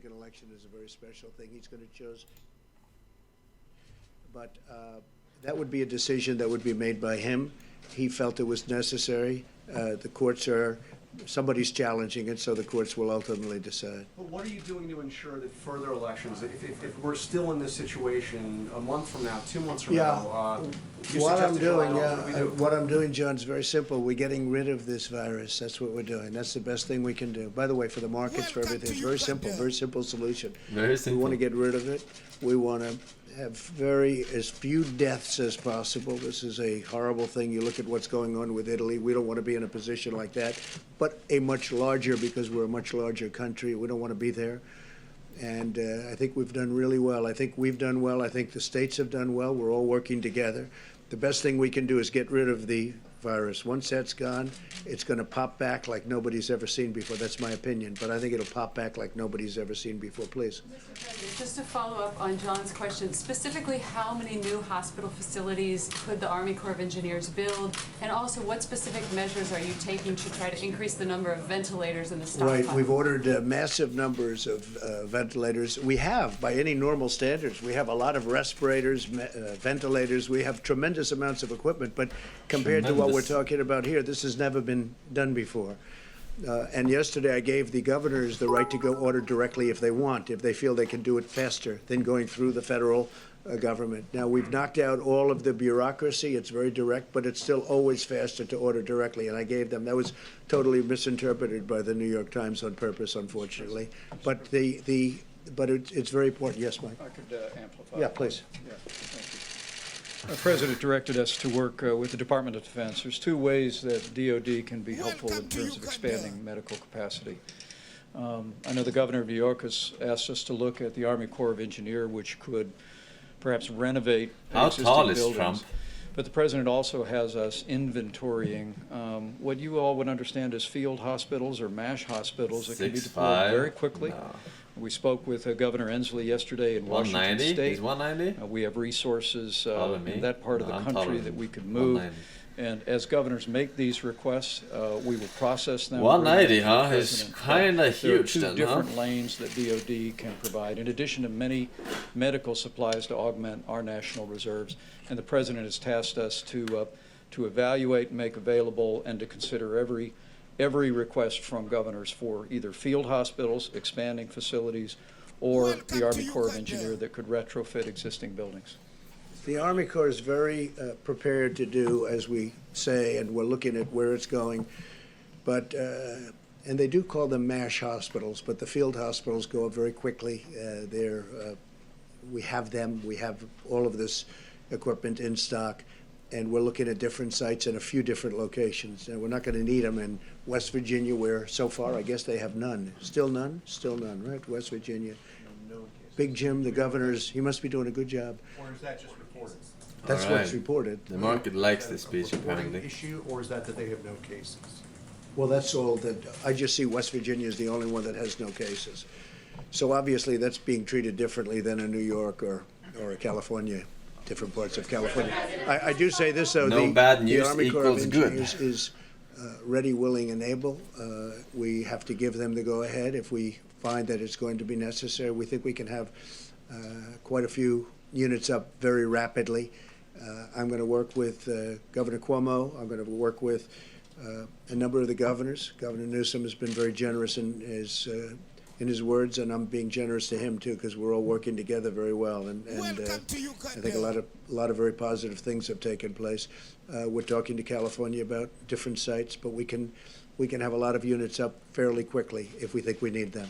an election is a very special thing. He's going to choose. But that would be a decision that would be made by him. He felt it was necessary. The courts are, somebody's challenging it, so the courts will ultimately decide. But what are you doing to ensure that further elections, if we're still in this situation a month from now, 2 months from now, what I'm doing, John, is very simple. We're getting rid of this virus. That's what we're doing. That's the best thing we can do. By the way, for the markets, for everything, it's very simple solution. Very simple. We want to get rid of it. We want to have as few deaths as possible. This is a horrible thing. You look at what's going on with Italy. We don't want to be in a position like that, but a much larger, because we're a much larger country. We don't want to be there. And I think we've done really well. I think we've done well. I think the states have done well. We're all working together. The best thing we can do is get rid of the virus. Once that's gone, it's going to pop back like nobody's ever seen before. That's my opinion, but I think it'll pop back like nobody's ever seen before. Please. Mr. President, just to follow up on John's question, specifically how many new hospital facilities could the Army Corps of Engineers build, and also what specific measures are you taking to try to increase the number of ventilators in the stockpile? Right, we've ordered massive numbers of ventilators. We have, by any normal standards, we have a lot of respirators, ventilators. We have tremendous amounts of equipment, but compared to what we're talking about here, this has never been done before. And yesterday I gave the governors the right to go order directly if they want, if they feel they can do it faster than going through the federal government. Now, we've knocked out all of the bureaucracy. It's very direct, but it's still always faster to order directly. And I gave them, that was totally misinterpreted by the New York Times on purpose, unfortunately. But it's very important. Yes, Mike? I could amplify. Yeah, please. Yeah, thank you. The President directed us to work with the Department of Defense. There's two ways that DOD can be helpful in terms of expanding medical capacity. I know the Governor of New York has asked us to look at the Army Corps of Engineers, which could perhaps renovate existing buildings. Trump? But the President also has us inventorying what you all would understand as field hospitals or MASH hospitals that can be deployed very quickly. No. We spoke with Governor Inslee yesterday in Washington State. He's 190? We have resources in that part of the country that we could move. And as governors make these requests, we will process them. 190, huh? It's kind of huge. There are two different lanes that DOD can provide, in addition to many medical supplies to augment our national reserves. And the President has tasked us to evaluate, make available, and to consider every request from governors for either field hospitals, expanding facilities, or the Army Corps of Engineers that could retrofit existing buildings. The Army Corps is very prepared to do, as we say, and we're looking at where it's going. But, and they do call them MASH hospitals, but the field hospitals go up very quickly. We have them. We have all of this equipment in stock. And we're looking at different sites in a few different locations. And we're not going to need them in West Virginia, where so far I guess they have none. Still none? Still none, right? West Virginia. No. Big Jim, the governor's, he must be doing a good job. Or is that just reported? That's what's reported. The market likes this speech, apparently. Issue, or is that they have no cases? Well, that's all that, I just see West Virginia is the only one that has no cases. So obviously that's being treated differently than in New York or California. Different parts of California. I do say this, though. The Army Corps of Engineers is ready, willing, and able. We have to give them the go-ahead if we find that it's going to be necessary. We think we can have quite a few units up very rapidly. I'm going to work with Governor Cuomo. I'm going to work with a number of the governors. Governor Newsom has been very generous in his words, and I'm being generous to him too, because we're all working together very well. And I think a lot of very positive things have taken place. We're talking to California about different sites, but we can have a lot of units up fairly quickly if we think we need them.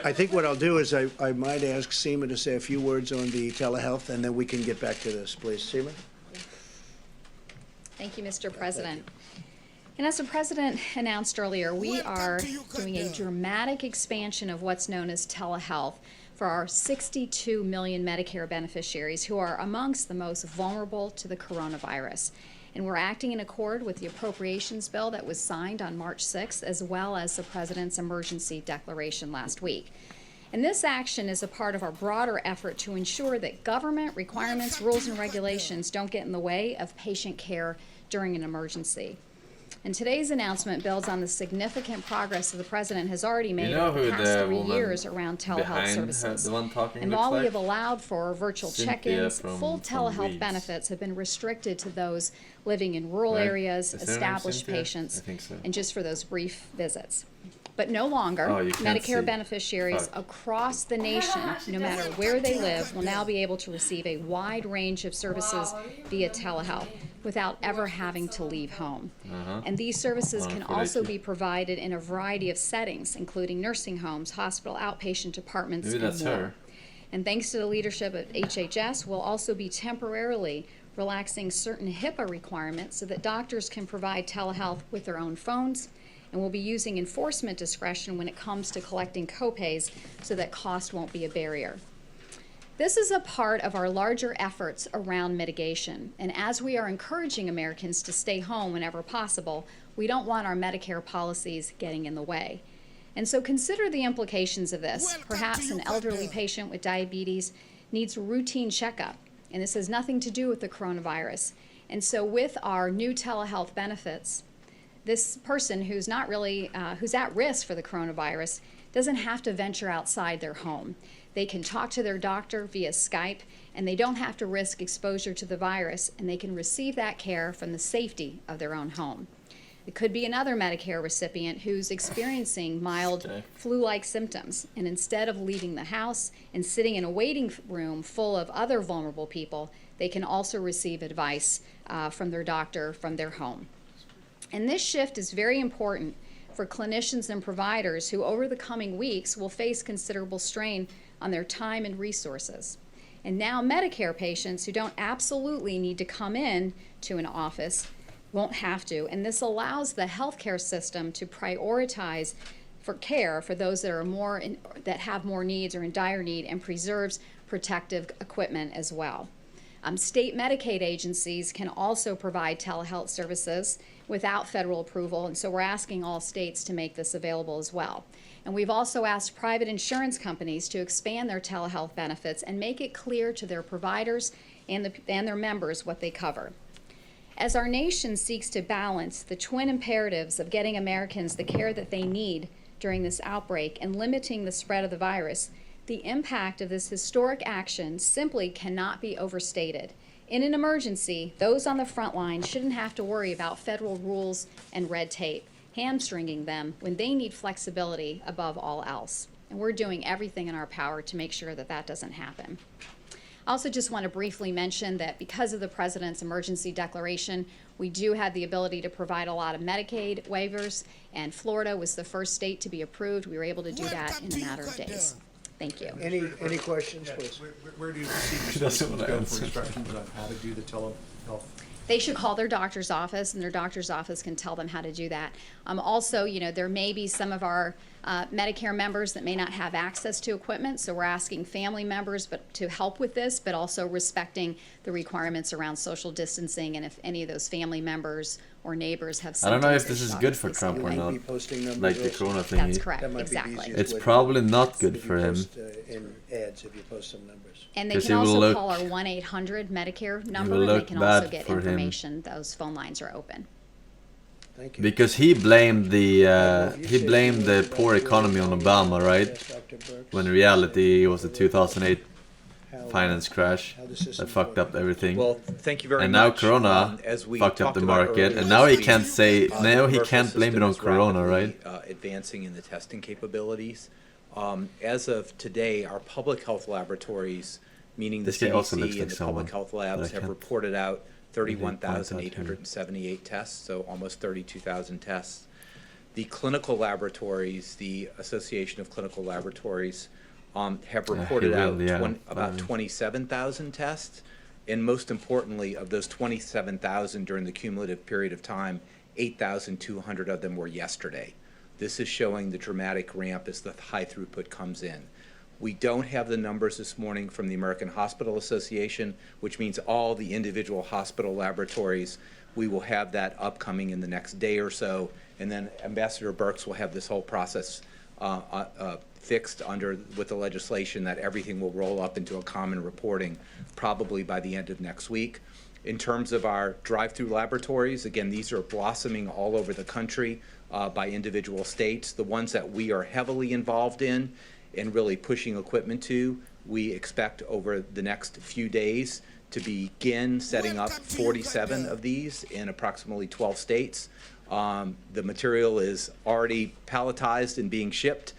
I think what I'll do is I might ask Seema to say a few words on the telehealth, and then we can get back to this, please. Seema? Thank you, Mr. President. And as the President announced earlier, we are doing a dramatic expansion of what's known as telehealth for our 62 million Medicare beneficiaries who are amongst the most vulnerable to the coronavirus. And we're acting in accord with the appropriations bill that was signed on March 6th, as well as the President's emergency declaration last week. And this action is a part of our broader effort to ensure that government requirements, rules, and regulations don't get in the way of patient care during an emergency. And today's announcement builds on the significant progress that the President has already made know over the who past the 3 woman years around telehealth behind her, services. the one talking And looks while we like? have allowed for virtual Cynthia check-ins, from telehealth Weeds. benefits have been restricted to those living in rural Right. areas, Is her name established Cynthia? patients, I think so. and just for those brief visits. But no longer, Oh, you can't Medicare see. beneficiaries Fuck. across the nation, no matter where they live, will now be able to receive a wide range of services via telehealth without ever having to leave home. And these services can also be provided in a variety of settings, including nursing homes, hospital outpatient departments, Maybe and that's more. her. And thanks to the leadership of HHS, we'll also be temporarily relaxing certain HIPAA requirements so that doctors can provide telehealth with their own phones, and we'll be using enforcement discretion when it comes to collecting copays so that cost won't be a barrier. This is a part of our larger efforts around mitigation, and as we are encouraging Americans to stay home whenever possible, we don't want our Medicare policies getting in the way. And so consider the implications of this. Perhaps an elderly patient with diabetes needs a routine checkup, and this has nothing to do with the coronavirus. And so with our new telehealth benefits, this person who's not really, who's at risk for the coronavirus doesn't have to venture outside their home. They can talk to their doctor via Skype, and they don't have to risk exposure to the virus, and they can receive that care from the safety of their own home. It could be another Medicare recipient who's experiencing mild flu-like symptoms, and instead of leaving the house and sitting in a waiting room full of other vulnerable people, they can also receive advice from their doctor from their home. And this shift is very important for clinicians and providers who over the coming weeks will face considerable strain on their time and resources. And now Medicare patients who don't absolutely need to come in to an office won't have to, and this allows the healthcare system to prioritize for care for those that are that have more needs or in dire need, and preserves protective equipment as well. State Medicaid agencies can also provide telehealth services without federal approval, and so we're asking all states to make this available as well. And we've also asked private insurance companies to expand their telehealth benefits and make it clear to their providers and their members what they cover. As our nation seeks to balance the twin imperatives of getting Americans the care that they need during this outbreak and limiting the spread of the virus, the impact of this historic action simply cannot be overstated. In an emergency, those on the front line shouldn't have to worry about federal rules and red tape, hamstringing them when they need flexibility above all else. And we're doing everything in our power to make sure that that doesn't happen. I also just want to briefly mention that because of the President's emergency declaration, we do have the ability to provide a lot of Medicaid waivers, and Florida was the first state to be approved. We were able to do that in a matter of days. Thank you. Any questions, please? Where do you see doesn't wanna go for answer. instructions on how to do the telehealth? They should call their doctor's office, and their doctor's office can tell them how to do that. Also, you know, there may be some of our Medicare members that may not have access to equipment, so we're asking family members to help with this, but also respecting the requirements around social distancing, and if any of those family members or neighbors have I symptoms. don't know if they this is should good for obviously Trump stay or away. not. Be posting numbers Like the also. corona thingy. That's correct, That might be exactly. easiest It's way to probably do it. not good If you for him. post, in ads, if you post some numbers. And they 'Cause can he will also look- call our 1-800 Medicare number, will and they look can also bad get for him. information. Those phone lines are open. Thank you. Because he blamed the poor economy on Obama, right? When in reality it was the 2008 finance crash that fucked up everything. Well, thank you very And now much. Corona As we fucked up talked the about market, earlier and now he this can't week, say the now he commercial can't blame it on system is Corona, rapidly, right? Advancing in the testing capabilities. As of today, our public health laboratories, meaning the This guy also looks CDC like and the someone public health that labs, I have can't reported out really point out 31,878 tests, so almost 32,000 tests. The clinical laboratories, the Association of Clinical Laboratories, have reported will, out yeah, about fine. 27,000 tests. And most importantly, of those 27,000 during the cumulative period of time, 8,200 of them were yesterday. This is showing the dramatic ramp as the high throughput comes in. We don't have the numbers this morning from the American Hospital Association, which means all the individual hospital laboratories. We will have that upcoming in the next day or so, and then Ambassador Birx will have this whole process fixed with the legislation that everything will roll up into a common reporting probably by the end of next week. In terms of our drive-through laboratories, again, these are blossoming all over the country by individual states. The ones that we are heavily involved in and really pushing equipment to, we expect over the next few days to begin setting up 47 of these in approximately 12 states. The material is already palletized and being shipped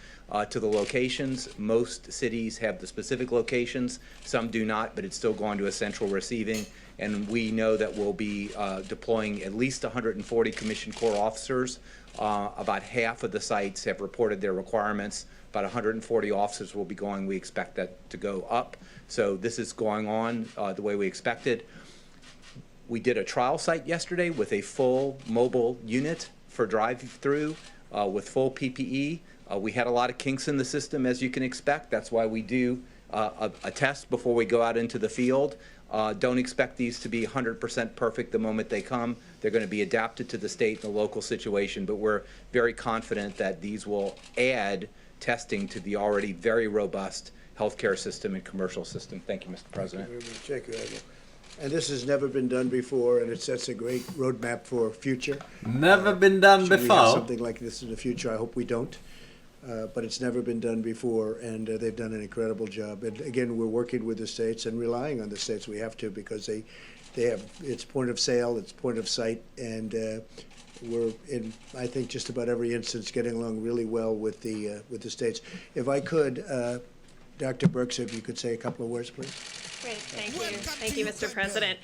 to the locations. Most cities have the specific locations, some do not, but it's still going to a central receiving. And we know that we'll be deploying at least 140 Commissioned Corps officers. About half of the sites have reported their requirements. About 140 officers will be going. We expect that to go up. So this is going on the way we expected. We did a trial site yesterday with a full mobile unit for drive-through with full PPE. We had a lot of kinks in the system, as you can expect. That's why we do a test before we go out into the field. Don't expect these to be 100% perfect the moment they come. They're going to be adapted to the state and the local situation, but we're very confident that these will add testing to the already very robust healthcare system and commercial system. Thank you, Mr. President. Thank you, Admiral. And this has never been done before, and it sets a great roadmap for future. Never been done Should we have before. something like this in the future? I hope we don't. But it's never been done before, and they've done an incredible job. And again, we're working with the states and relying on the states. We have to, because they have, it's point of sale, it's point of sight, and we're in, I think, just about every instance getting along really well with the states. If I could, Dr. Birx, if you could say a couple of words, please. Great, thank you. Thank you, Mr. President.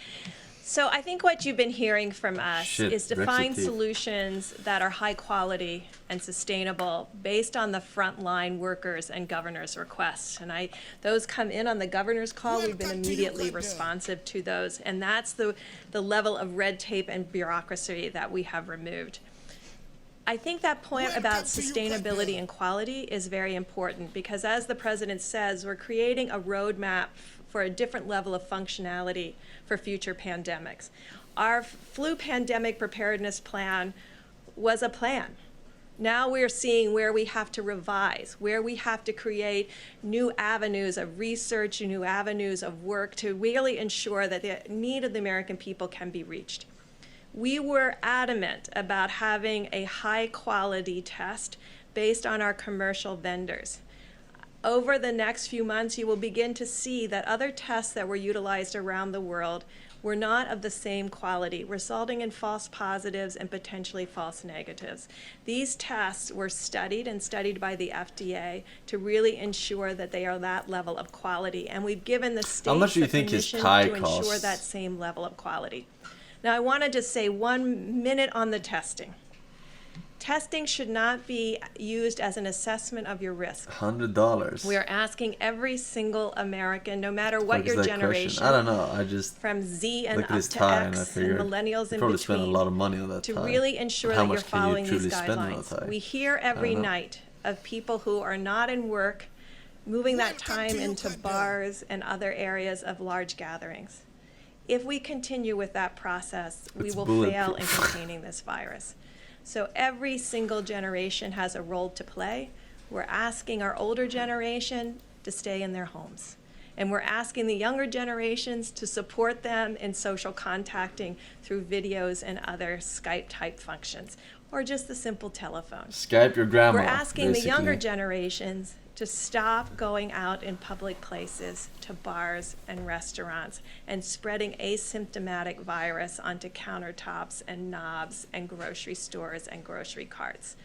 So I think what you've been hearing from us is to find solutions that are high quality and sustainable based on the frontline workers and governor's requests. And those come in on the governor's call. We've been immediately responsive to those. And that's the level of red tape and bureaucracy that we have removed. I think that point about sustainability and quality is very important because, as the President says, we're creating a roadmap for a different level of functionality for future pandemics. Our flu pandemic preparedness plan was a plan. Now we're seeing where we have to revise, where we have to create new avenues of research, new avenues of work to really ensure that the need of the American people can be reached. We were adamant about having a high-quality test based on our commercial vendors. Over the next few months, you will begin to see that other tests that were utilized around the world were not of the same quality, resulting in false positives and potentially false negatives. These tests were studied and studied by the FDA to really ensure that they are that level of quality, and we've given the states the permission to ensure that same level of quality. Now, I want to just say 1 minute on the testing. Testing should not be used as an assessment of your risk. $100. We are asking every single American, no matter what your generation, I don't know. I just from Z and look at up his to tie and I X and figured millennials in probably spend a between, lot of money on that to tie. really ensure How that you're much can you following these truly spend on a guidelines. tie? We hear every know. night of people who are not in work, moving that time into bars and other areas of large gatherings. If we continue with that process, we will fail in containing this virus. So every single generation has a role to play. We're asking our older generation to stay in their homes. And we're asking the younger generations to support them in social contacting through videos and other Skype-type functions, or just the simple telephone. Skype your grandma. We're asking basically. the younger generations to stop going out in public places, to bars and restaurants, and spreading asymptomatic virus onto countertops and knobs and grocery stores and grocery carts.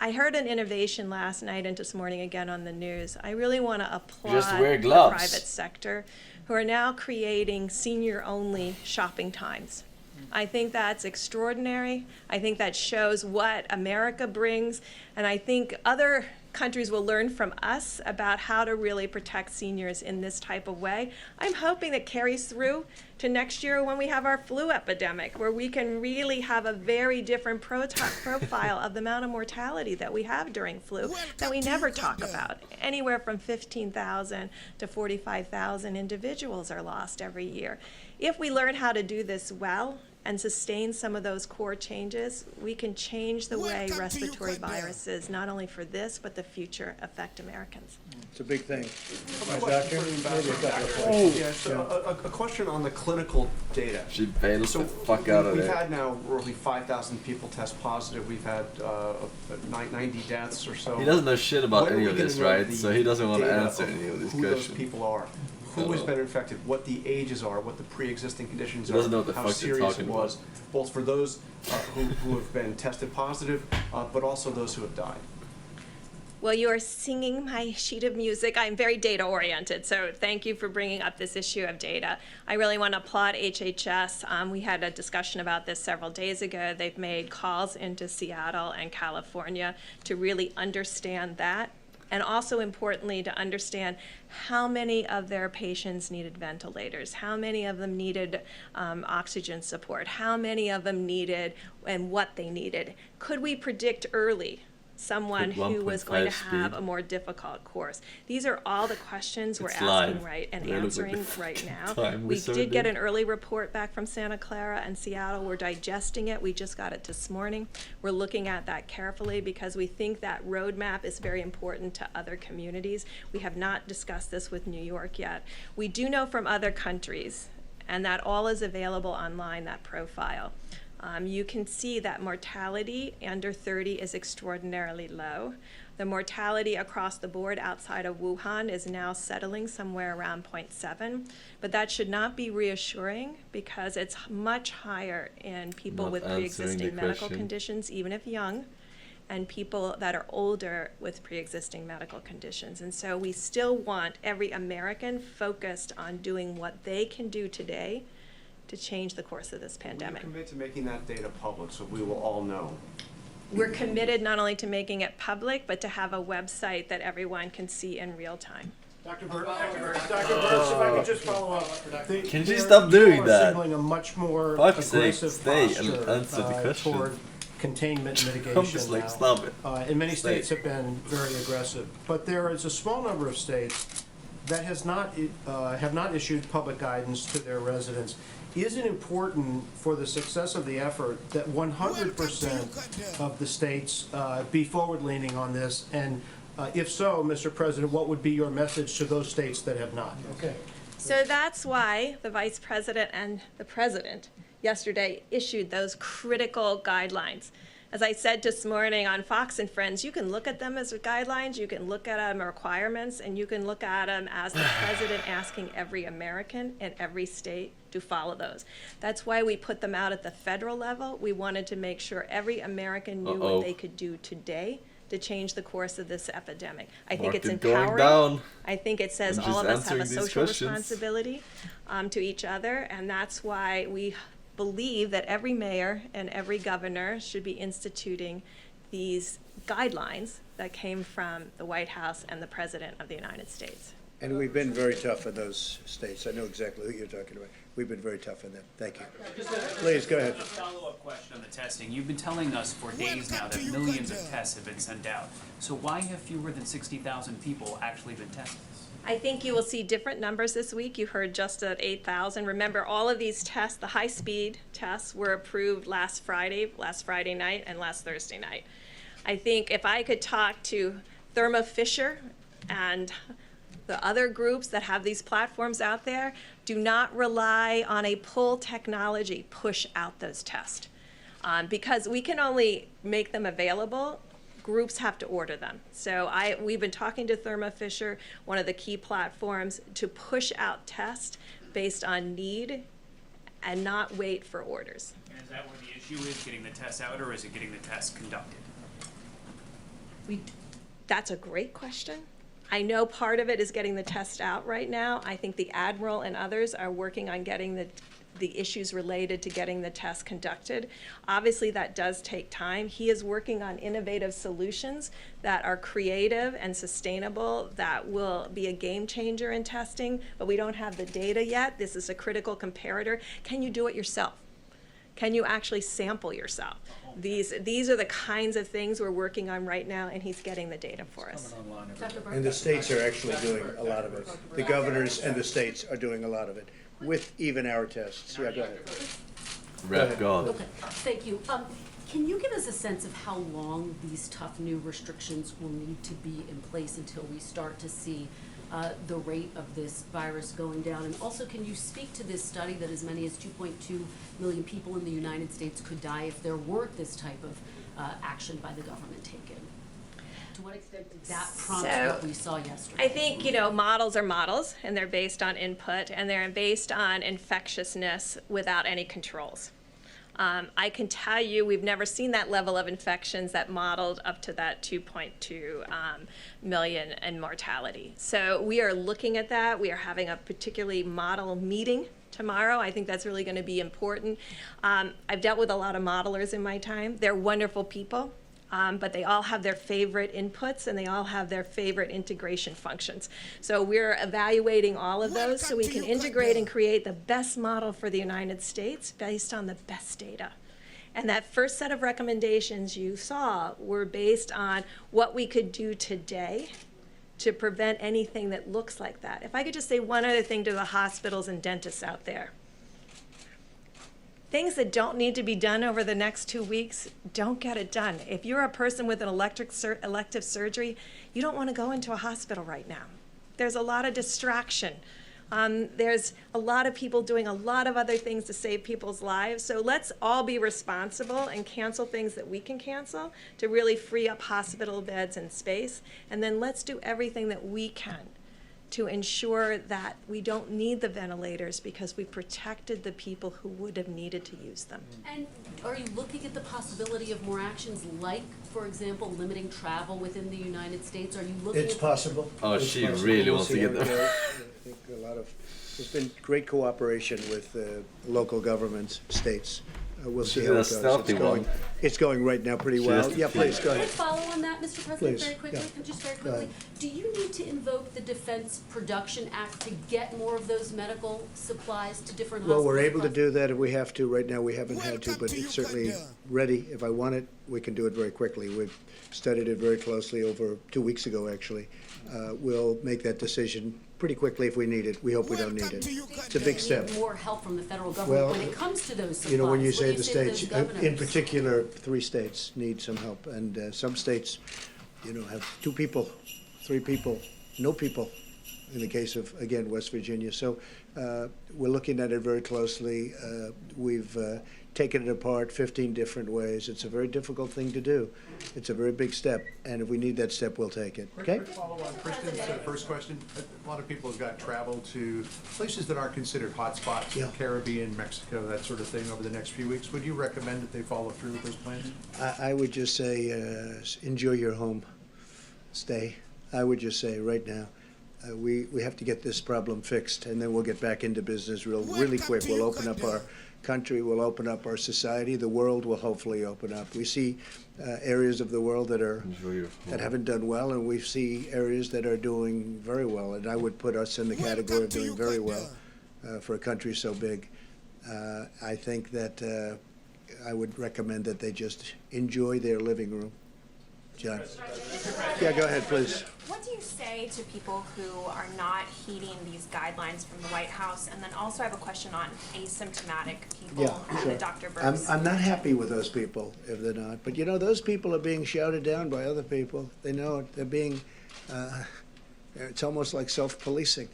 I heard an innovation last night and this morning again on the news. I really want to applaud the private sector who are now creating senior-only shopping times. I think that's extraordinary. I think that shows what America brings, and I think other countries will learn from us about how to really protect seniors in this type of way. I'm hoping that carries through to next year when we have our flu epidemic, where we can really have a very different profile of the amount of mortality that we have during flu that we never talk about. Anywhere from 15,000 to 45,000 individuals are lost every year. If we learn how to do this well, and sustain some of those core changes, we can change the way respiratory viruses, not only for this, but the future, affect Americans. It's a big thing. Doctor? Yeah, so a question on the clinical data. She bailed So the fuck out of we've there. had now roughly 5,000 people test positive. We've had 90 deaths or so. He doesn't know shit about When are any we of gonna this, know right? the So he doesn't want to data answer any of these who those questions. people are, who has been infected, what the ages are, what the pre-existing conditions He are, doesn't know what the how fuck they're serious talking it was, both for those who have been tested positive, but also those who have died. Well, you are singing my sheet of music. I'm very data oriented, so thank you for bringing up this issue of data. I really want to applaud HHS. We had a discussion about this several days ago. They've made calls into Seattle and California to really understand that, and also importantly to understand how many of their patients needed ventilators, how many of them needed oxygen support, how many of them needed and what they needed. Could we predict early someone At who was going to 1.5 have speed. a more difficult course? These are all the questions we're It's asking live. right and They look like answering the right now. time We wizard did get did. an early report back from Santa Clara and Seattle. We're digesting it. We just got it this morning. We're looking at that carefully because we think that roadmap is very important to other communities. We have not discussed this with New York yet. We do know from other countries, and that all is available online, that profile. You can see that mortality under 30 is extraordinarily low. The mortality across the board outside of Wuhan is now settling somewhere around 0.7, but that should not be reassuring because it's much higher in people Not with answering the pre-existing medical question. conditions, even if young, and people that are older with pre-existing medical conditions. And so we still want every American focused on doing what they can do today to change the course of this We pandemic. commit to making that data public so we will all know. We're committed not only to making it public, but to have a website that everyone can see in real time. Dr. Birch, if I could just follow up. Can you stop doing People are that? signaling a much more Fuck's sake, aggressive stay and posture answer the question. toward containment mitigation I'm just like, now. stop it. And many Stay. states have been very aggressive. But there is a small number of states that have not issued public guidance to their residents. Is it important for the success of the effort that 100% of the states be forward-leaning on this? And if so, Mr. President, what would be your message to those states that have not? Okay. So that's why the Vice President and the President yesterday issued those critical guidelines. As I said this morning on Fox and Friends, you can look at them as guidelines, you can look at them as requirements, and you can look at them as the President asking every American in every state to follow those. That's why we put them out at the federal level. We wanted to make sure every American knew what they could do today to change the course of this epidemic. I think it's Market going empowering. down. I think it says I'm all of just us have a answering these social questions. responsibility to each other, and that's why we believe that every mayor and every governor should be instituting these guidelines that came from the White House and the President of the United States. And we've been very tough in those states. I know exactly who you're talking about. We've been very tough in them. Thank you. Please, go ahead. A follow-up question on the testing. You've been telling us for days now that millions of tests have been sent out. So why have fewer than 60,000 people actually been tested? I think you will see different numbers this week. You heard just at 8,000. Remember, all of these tests, the high-speed tests, were approved last Friday night, and last Thursday night. I think if I could talk to Thermo Fisher and the other groups that have these platforms out there, do not rely on a pull technology, push out those tests. Because we can only make them available, groups have to order them. So we've been talking to Thermo Fisher, one of the key platforms, to push out tests based on need and not wait for orders. And is that where the issue is, getting the tests out, or is it getting the tests conducted? That's a great question. I know part of it is getting the test out right now. I think the Admiral and others are working on getting the issues related to getting the test conducted. Obviously, that does take time. He is working on innovative solutions that are creative and sustainable, that will be a game changer in testing, but we don't have the data yet. This is a critical comparator. Can you do it yourself? Can you actually sample yourself? These are the kinds of things we're working on right now, and he's getting the data for us. And the states are actually doing a lot of it. The governors and the states are doing a lot of it, with even our tests. Yeah, go ahead. Rap God. Okay, thank you. Can you give us a sense of how long these tough new restrictions will need to be in place until we start to see the rate of this virus going down? And also, can you speak to this study that as many as 2.2 million people in the United States could die if there weren't this type of action by the government taken? To what extent did that prompt what we saw yesterday? I think, models are models, and they're based on input, and they're based on infectiousness without any controls. I can tell you we've never seen that level of infections that modeled up to that 2.2 million in mortality. So we are looking at that. We are having a particularly model meeting tomorrow. I think that's really going to be important. I've dealt with a lot of modelers in my time. They're wonderful people. But they all have their favorite inputs and they all have their favorite integration functions. So we're evaluating all of those so we can integrate and create the best model for the United States based on the best data. And that first set of recommendations you saw were based on what we could do today to prevent anything that looks like that. If I could just say one other thing to the hospitals and dentists out there. Things that don't need to be done over the next 2 weeks, don't get it done. If you're a person with an elective surgery, you don't want to go into a hospital right now. There's a lot of distraction. There's a lot of people doing a lot of other things to save people's lives. So let's all be responsible and cancel things that we can cancel to really free up hospital beds and space. And then let's do everything that we can to ensure that we don't need the ventilators because we protected the people who would have needed to use them. And are you looking at the possibility of more actions like, for example, limiting travel within the United States? Are you looking It's at possible. Oh, It's she possible. really We'll wants to see get how it there. goes. I think there's been great cooperation with local governments, states. We'll see She how it did a goes. stealthy one. It's going right now pretty She well. has to Yeah, please, go Can I ahead. follow on that, Mr. President, Please, very quickly? yeah. Just very Go quickly. ahead. Do you need to invoke the Defense Production Act to get more of those medical supplies to different Well, hospitals? we're able to do that if we have to. Right now, we haven't had to, but it's certainly ready. If I want it, we can do it very quickly. We've studied it very closely over 2 weeks ago, actually. We'll make that decision pretty quickly if we need it. We hope we don't need it. It's a big step. Need more help from the federal government Well, when it comes to those supplies. You know, when you What do say the to those states, in governors? particular, 3 states need some help, and some states, have 2 people, 3 people, no people, in the case of, again, West Virginia. So we're looking at it very closely. We've taken it apart 15 different ways. It's a very difficult thing to do. It's a very big step, and if we need that step, we'll take it. Okay? Quick follow on Kristen's first question. A lot of people have got travel to places that aren't considered hotspots, Yeah. Caribbean, Mexico, that sort of thing over the next few weeks. Would you recommend that they follow through with those plans? I would just say, enjoy your home stay. I would just say right now, we have to get this problem fixed, and then we'll get back into business really quick. We'll open up our country, we'll open up our society, the world will hopefully open up. We see areas of the world that haven't done well, and we see areas that are doing very well, and I would put us in the category of doing very well for a country so big. I think that I would recommend that they just enjoy their living room. John? Yeah, go ahead, please. What do you say to people who are not heeding these guidelines from the White House? And then also I have a question on asymptomatic people that Dr. Burks. I'm not happy with those people if they're not. But those people are being shouted down by other people. They know it. They're being, it's almost like self-policing.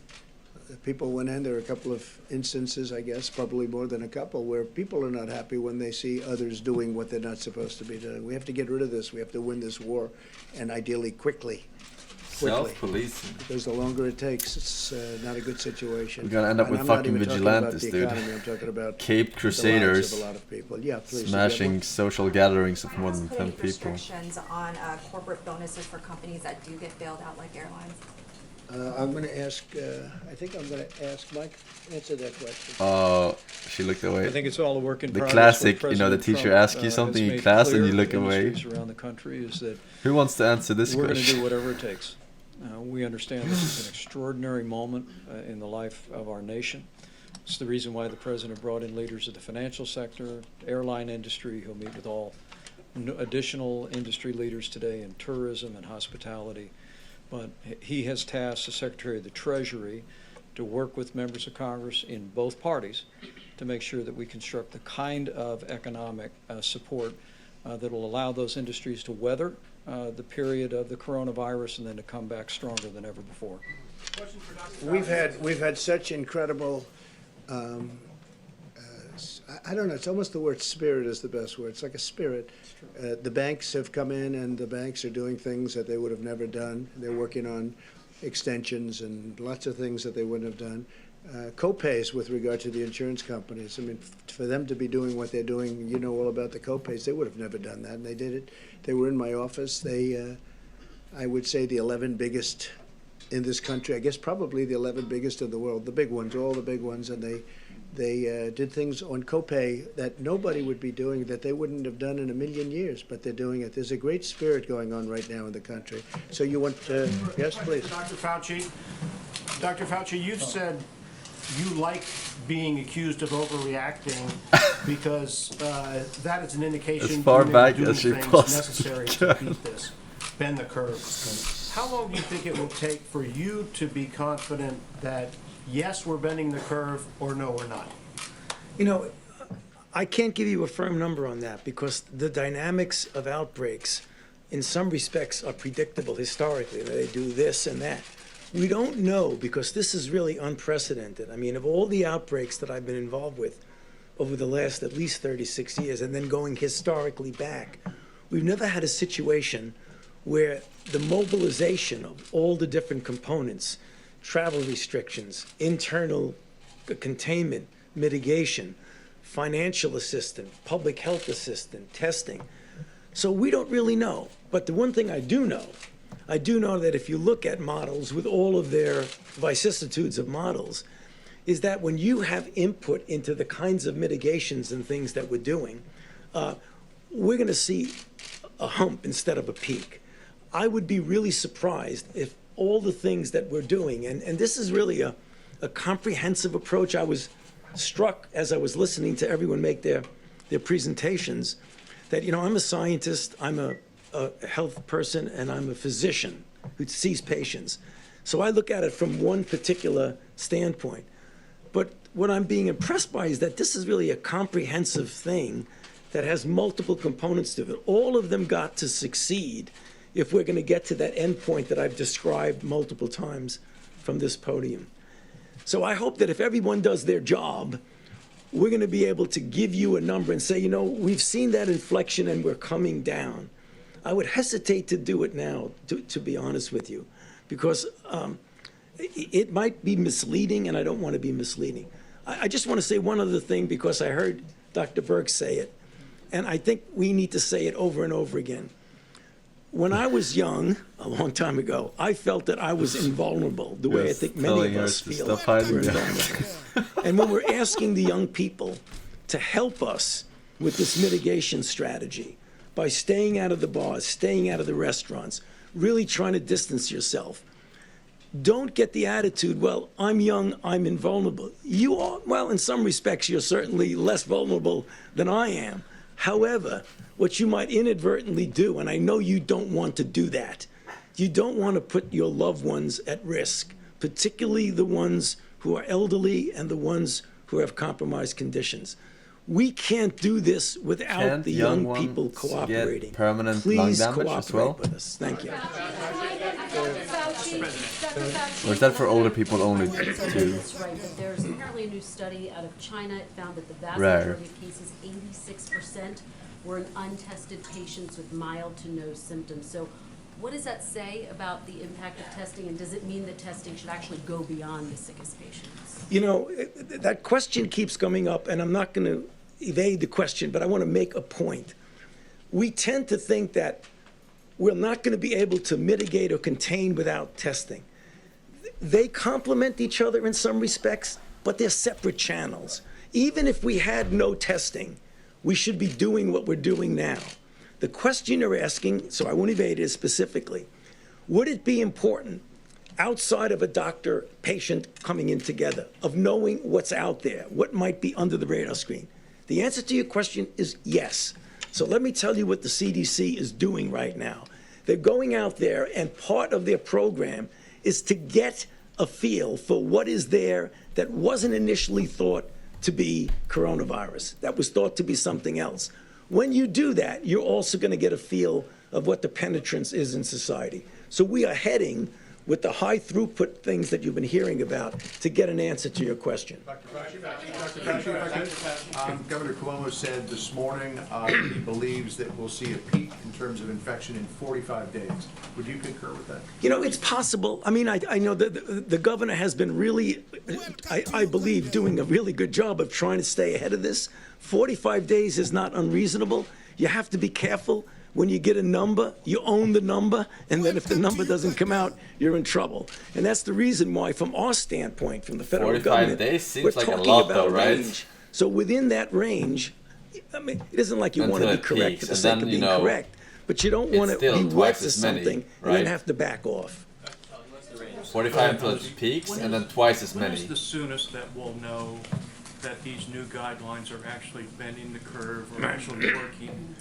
People went in, there are a couple of instances, I guess, probably more than a couple, where people are not happy when they see others doing what they're not supposed to be doing. We have to get rid of this. We have to win this war, and ideally quickly. Self-policing. Because the longer it takes, it's not a good situation. We're gonna end up And with I'm not fucking even talking vigilantes, about the dude. economy, I'm talking about Caped the Crusaders. lives of a lot of people. Yeah, please. Smashing social gatherings of more than 10 Putting people. restrictions on corporate bonuses for companies that do get bailed out like airlines. I'm going to ask, I think I'm going to ask Mike, answer that question. Oh, she looked away. I think it's all a work in The progress. classic, What the President teacher Trump, asks you has something in made class and clear you look to away. industries around the country is that Who wants to answer this we're going to do question? whatever it takes. We understand this is an extraordinary moment in the life of our nation. It's the reason why the president brought in leaders of the financial sector, airline industry. He'll meet with all additional industry leaders today in tourism and hospitality. But he has tasked the Secretary of the Treasury to to work with members of Congress in both parties to make sure that we construct the kind of economic support that will allow those industries to weather the period of the coronavirus and then to come back stronger than ever before. We've had such incredible, I don't know, it's almost the word spirit is the best word. It's like a spirit. The banks have come in and the banks are doing things that they would have never done. They're working on extensions and lots of things that they wouldn't have done. Co-pays with regard to the insurance companies. I mean, for them to be doing what they're doing, you know all about the co-pays. They would have never done that, and they did it. They were in my office. They, I would say, the 11 biggest in this country. I guess probably the 11 biggest in the world, the big ones, all the big ones, and they did things on co-pay that nobody would be doing, that they wouldn't have done in a million years, but they're doing it. There's a great spirit going on right now in the country. So you want to, yes, please. Dr. Fauci, you've said you like being accused of overreacting because that is an indication As far you back do as you things possibly necessary to beat this, bend the curve. How long do you think it will take for you to be confident that yes, we're bending the curve, or no, we're not? You know, I can't give you a firm number on that because the dynamics of outbreaks in some respects are predictable historically. They do this and that. We don't know because this is really unprecedented. I mean, of all the outbreaks that I've been involved with over the last at least 36 years and then going historically back, we've never had a situation where the mobilization of all the different components, travel restrictions, internal containment, mitigation, financial assistance, public health assistance, testing. So we don't really know. But the one thing I do know that if you look at models with all of their vicissitudes of models, is that when you have input into the kinds of mitigations and things that we're doing, we're going to see a hump instead of a peak. I would be really surprised if all the things that we're doing, and this is really a comprehensive approach. I was struck as I was listening to everyone make their presentations that, you know, I'm a scientist, I'm a health person, and I'm a physician who sees patients. So I look at it from one particular standpoint. But what I'm being impressed by is that this is really a comprehensive thing that has multiple components to it. All of them got to succeed if we're going to get to that end point that I've described multiple times from this podium. So I hope that if everyone does their job, we're going to be able to give you a number and say, you know, we've seen that inflection and we're coming down. I would hesitate to do it now, to be honest with you, because it might be misleading, and I don't want to be misleading. I just want to say one other thing, because I heard Dr. Burke say it, and I think we need to say it over and over again. When I was young, a long time ago, I felt that I was invulnerable, the way I think many of us feel we're invulnerable. And when we're asking the young people to help us with this mitigation strategy, by staying out of the bars, staying out of the restaurants, really trying to distance yourself, don't get the attitude, well, I'm young, I'm invulnerable. You are, well, in some respects, you're certainly less vulnerable than I am. However, what you might inadvertently do, and I know you don't want to do that, you don't want to put your loved ones at risk, particularly the ones who are elderly and the ones who have compromised conditions. We can't do this without the young people cooperating. Permanent Please lung damage as well? cooperate with us. Thank you. Or is that for older people only too? That's right, but there's apparently a new study out of China. It found that the vast Rare. majority of cases, 86%, were in untested patients with mild to no symptoms. So what does that say about the impact of testing, and does it mean that testing should actually go beyond the sickest patients? You know, that question keeps coming up, and I'm not going to evade the question, but I want to make a point. We tend to think that we're not going to be able to mitigate or contain without testing. They complement each other in some respects, but they're separate channels. Even if we had no testing, we should be doing what we're doing now. The question you're asking, so I won't evade it specifically, would it be important outside of a doctor-patient coming in together, of knowing what's out there, what might be under the radar screen? The answer to your question is yes. So let me tell you what the CDC is doing right now. They're going out there, and part of their program is to get a feel for what is there that wasn't initially thought to be coronavirus, that was thought to be something else. When you do that, you're also going to get a feel of what the penetrance is in society. So we are heading with the high throughput things that you've been hearing about to get an answer to your question. Dr. Fauci, Governor Cuomo said this morning he believes that we'll see a peak in terms of infection in 45 days. Would you concur with that? You know, it's possible. I mean, I know that the governor has been really, I believe, doing a really good job of trying to stay ahead of this. 45 days is not unreasonable. You have to be careful. When you get a number, you own the number, and then if the number doesn't come out, you're in trouble. And that's the reason why, from our standpoint, from the federal 45 government, days seems we're like a talking lot, about though, a right? range. So within that range, I mean, it isn't like you want to Until be it correct peaks, for the and sake then, of you being know, correct, but you don't it's want to still be wed twice to as many, something and right? then have to back off. 45 until it peaks, and then twice as When many. is the soonest that we'll know that these new guidelines are actually bending the curve or actually working?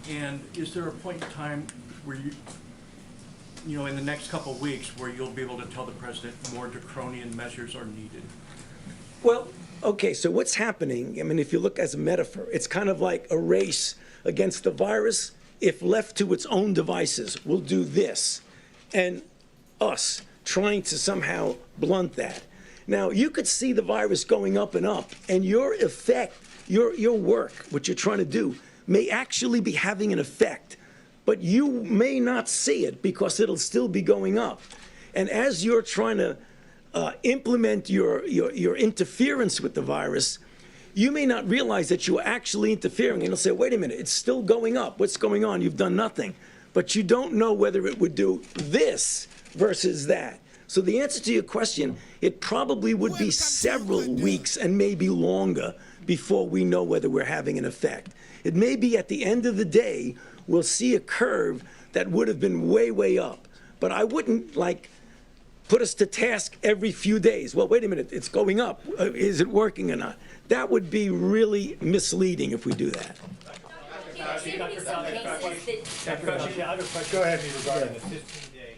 And is there a point in time where you know, in the next couple of weeks, where you'll be able to tell the president more draconian measures are needed? Well, okay, so what's happening, I mean, if you look as a metaphor, it's kind of like a race against the virus. If left to its own devices, will do this. And us trying to somehow blunt that. Now, you could see the virus going up and up, and your effect, your work, what you're trying to do, may actually be having an effect, but you may not see it because it'll still be going up. And as you're trying to implement your interference with the virus, you may not realize that you're actually interfering. And you'll say, wait a minute, it's still going up. What's going on? You've done nothing. But you don't know whether it would do this versus that. So the answer to your question, it probably would be several weeks and maybe longer before we know whether we're having an effect. It may be at the end of the day, we'll see a curve that would have been way, way up. But I wouldn't put us to task every few days. Well, wait a minute, it's going up. Is it working or not? That would be really misleading if we do that. Go ahead. Regarding the 15-day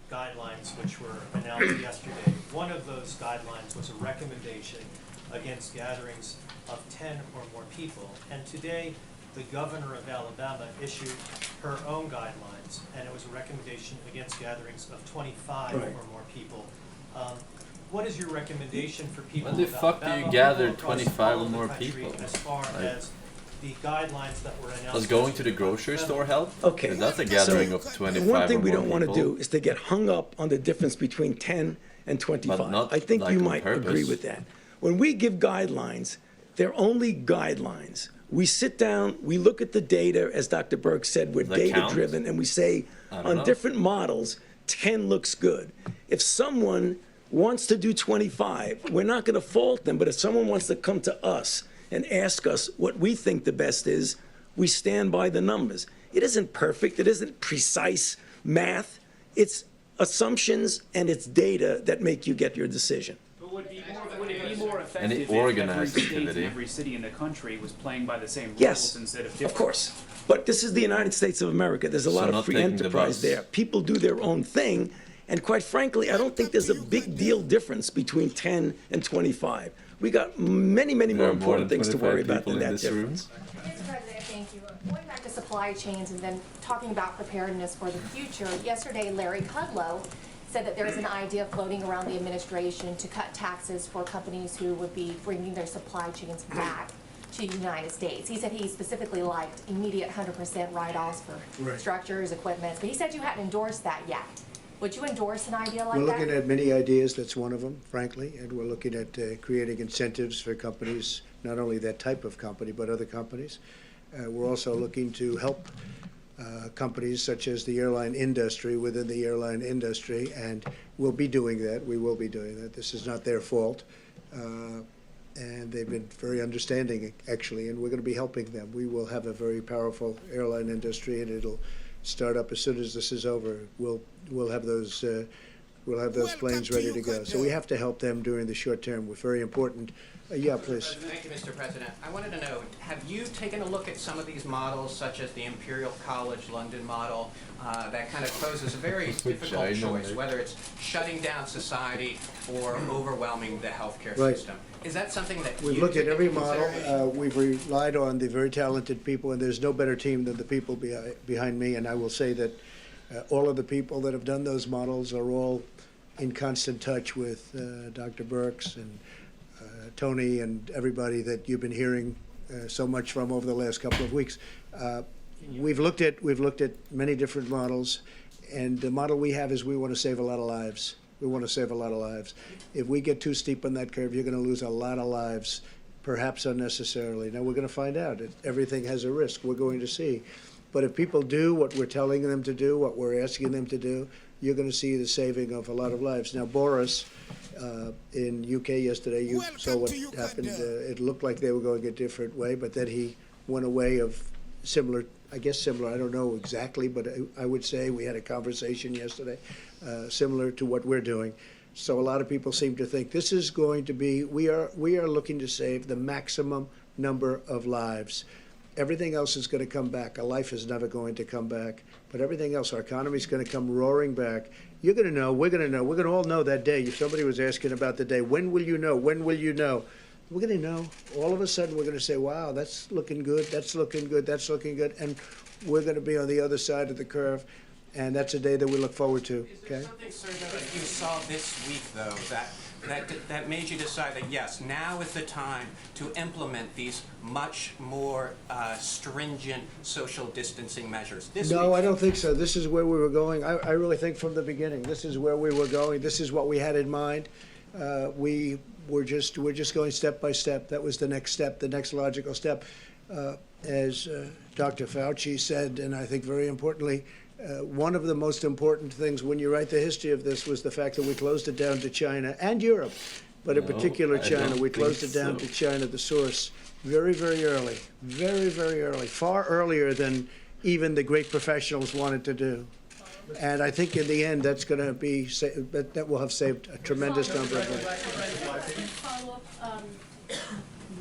guidelines which were announced yesterday, one of those guidelines was a recommendation against gatherings of 10 or more people. And today, the governor of Alabama issued her own guidelines, and it was a recommendation against gatherings of 25 or more people. What is your recommendation for people? When the fuck do you gather 25 or more people? As far as the guidelines that were announced. Does going to the grocery store help? Okay. 'Cause that's a gathering of 25 one thing or we more don't want to people. do is to get hung up on the difference between 10 and 25. But not I think like you on might agree purpose. with that. When we give guidelines, they're only guidelines. We sit down, we look at the data, as Dr. Burke said, we're Does that count? data-driven, and we say, I don't on know. different models, 10 looks good. If someone wants to do 25, we're not going to fault them, but if someone wants to come to us and ask us what we think the best is, we stand by the numbers. It isn't perfect, it isn't precise math, it's assumptions and it's data that make you get your decision. But would it be more Any effective if organized every state activity. and every city in the country was playing by the same rules Yes, instead of different? of course. But this is the United States of America. There's a So lot not of free taking the enterprise bus. there. People do their own thing. And quite frankly, I don't think there's a big deal difference between 10 and 25. We got many, many There more are more important than things to 25 worry about people than in that this room. difference. Mr. President, thank you. Going back to supply chains and then talking about preparedness for the future, yesterday Larry Kudlow said that there's an idea floating around the administration to cut taxes for companies who would be bringing their supply chains back to the United States. He said he specifically liked immediate 100% write-offs for structures, equipment, but he said you hadn't endorsed that yet. Would you endorse an idea like We're that? looking at many ideas, that's one of them, frankly, and we're looking at creating incentives for companies, not only that type of company, but other companies. We're also looking to help companies such as the airline industry within the airline industry, and we'll be doing that. We will be doing that. This is not their fault. And they've been very understanding, actually, and we're going to be helping them. We will have a very powerful airline industry, and it'll start up as soon as this is over. We'll have those we'll have those planes ready to go. So we have to help them during the short term. We're very important. Yeah, please. Thank you, Mr. President. I wanted to know, have you taken a look at some of these models, such as the Imperial College London model, that kind of poses a very difficult choice, whether it's shutting down society or overwhelming the healthcare Right. system? Is that something that We've you looked at take every into model. consideration? We've relied on the very talented people, and there's no better team than the people behind me. And I will say that all of the people that have done those models are all in constant touch with Dr. Birx and Tony and everybody that you've been hearing so much from over the last couple of weeks. We've looked at many different models, and the model we have is we want to save a lot of lives. We want to save a lot of lives. If we get too steep on that curve, you're going to lose a lot of lives, perhaps unnecessarily. Now, we're going to find out. Everything has a risk. We're going to see. But if people do what we're telling them to do, what we're asking them to do, you're going to see the saving of a lot of lives. Now, Boris, in UK yesterday, you saw what happened. It looked like they were going a different way, but then he went away of similar, I don't know exactly, but I would say we had a conversation yesterday similar to what we're doing. So a lot of people seem to think this is going to be, we are looking to save the maximum number of lives. Everything else is going to come back. A life is never going to come back, but everything else, our economy is going to come roaring back. You're going to know, we're going to know, we're going to all know that day. If somebody was asking about the day, when will you know? When will you know? We're going to know. All of a sudden, we're going to say, wow, that's looking good, that's looking good, that's looking good, and we're going to be on the other side of the curve, and that's a day that we look forward to. Is there something, sir, that you saw this week, though, that made you decide that, yes, now is the time to implement these much more stringent social distancing measures? No, I don't think so. This is where we were going. I really think from the beginning, this is where we were going. This is what we had in mind. We're just going step by step. That was the next step, the next logical step. As Dr. Fauci said, and I think very importantly, one of the most important things when you write the history of this was the fact that we closed it down to China and Europe, but in particular China. We closed it down to China, the source, very, very early, very, very early, far earlier than even the great professionals wanted to do. And I think in the end, that's going to be, that will have saved a tremendous number of lives. Follow up,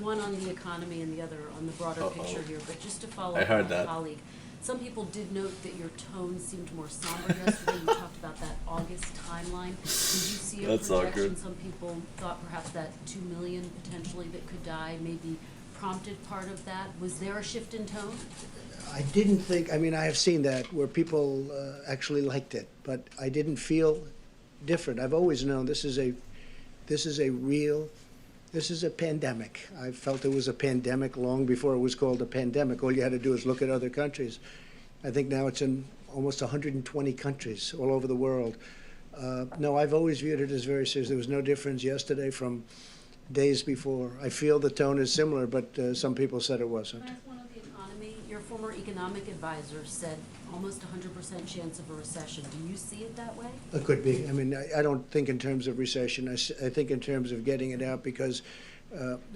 one on the economy and the other on the broader picture here, but just to follow up on my colleague. Some people did note that your tone seemed more somber yesterday. You talked about that August timeline. Did you see a projection? Some people thought perhaps that 2 million potentially that could die maybe prompted part of that. Was there a shift in tone? I didn't think, I mean, I have seen that where people actually liked it, but I didn't feel different. I've always known this is a pandemic. I felt it was a pandemic long before it was called a pandemic. All you had to do is look at other countries. I think now it's in almost 120 countries all over the world. No, I've always viewed it as very serious. There was no difference yesterday from days before. I feel the tone is similar, but some people said it wasn't. One on the economy. Your former economic advisor said almost 100% chance of a recession. Do you see it that way? It could be. I mean, I don't think in terms of recession. I think in terms of getting it out, because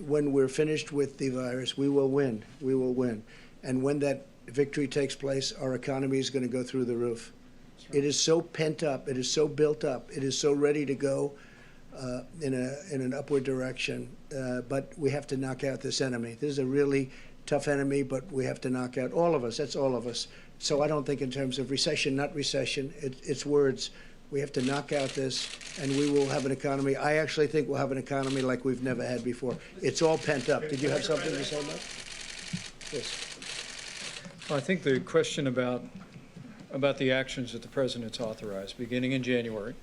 when we're finished with the virus, we will win. We will win. And when that victory takes place, our economy is going to go through the roof. Right. It is so pent up. It is so built up. It is so ready to go in an upward direction. But we have to knock out this enemy. This is a really tough enemy, but we have to knock out all of us. That's all of us. So I don't think in terms of recession, not recession. It's words. We have to knock out this, and we will have an economy. I actually think we'll have an economy like we've never had before. It's all pent up. Did you have something to say, Mike? Yes. Well, I think the question about the actions that the President's authorized, beginning in January,